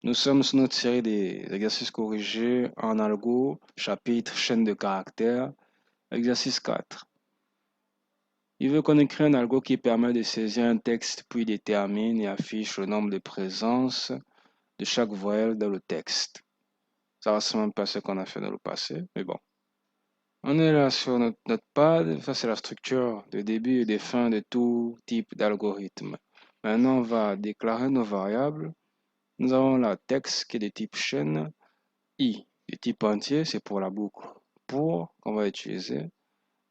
Nous sommes sur notre série des exercices corrigés en algo, chapitre chaîne de caractères, exercice 4. Il veut qu'on écrit un algo qui permet de saisir un texte puis détermine et affiche le nombre de présences de chaque voyelle dans le texte. Ça ressemble un peu à ce qu'on a fait dans le passé, mais bon. On est là sur notre pad, ça c'est la structure de début et de fin de tout type d'algorithme. Maintenant, on va déclarer nos variables. Nous avons la texte qui est de type chaîne, I de type entier, c'est pour la boucle pour qu'on va utiliser,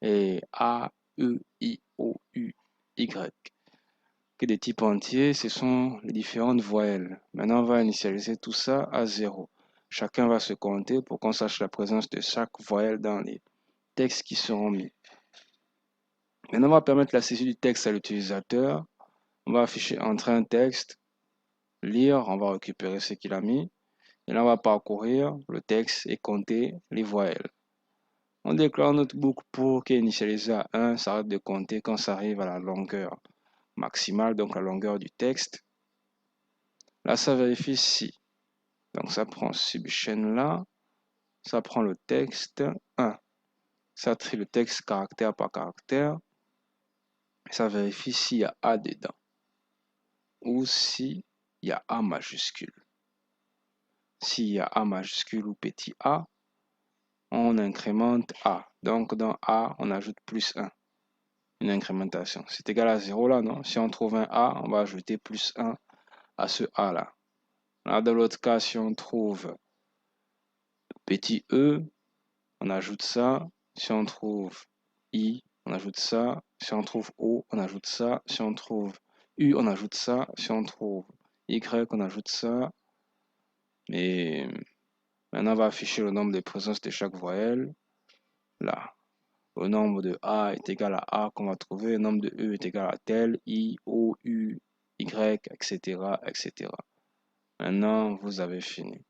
et A, E, I, O, U, Y, que des types entiers, ce sont les différentes voyelles. Maintenant, on va initialiser tout ça à 0. Chacun va se compter pour qu'on sache la présence de chaque voyelle dans les textes qui seront mis. Maintenant, on va permettre la saisie du texte à l'utilisateur. On va afficher entrer un texte, lire, on va récupérer ce qu'il a mis. Et là, on va parcourir le texte et compter les voyelles. On déclare notre boucle pour qui est initialisée à 1, ça arrête de compter quand ça arrive à la longueur maximale, donc la longueur du texte. Là, ça vérifie si. Donc, ça prend subchaîne là, ça prend le texte 1. Ça trie le texte caractère par caractère. Ça vérifie s'il y a A dedans ou s'il y a A majuscule. S'il y a A majuscule ou petit a, on incrémente A. Donc, dans A, on ajoute plus 1. Une incrémentation. C'est égal à 0 là, non? Si on trouve un A, on va ajouter plus 1 à ce A là. Là, dans l'autre cas, si on trouve petit e, on ajoute ça. Si on trouve I, on ajoute ça. Si on trouve O, on ajoute ça. Si on trouve U, on ajoute ça. Si on trouve Y, on ajoute ça. Et maintenant, on va afficher le nombre de présences de chaque voyelle. Là. Le nombre de A est égal à A qu'on va trouver. Le nombre de E est égal à tel, I, O, U, Y, etc., etc. Maintenant, vous avez fini.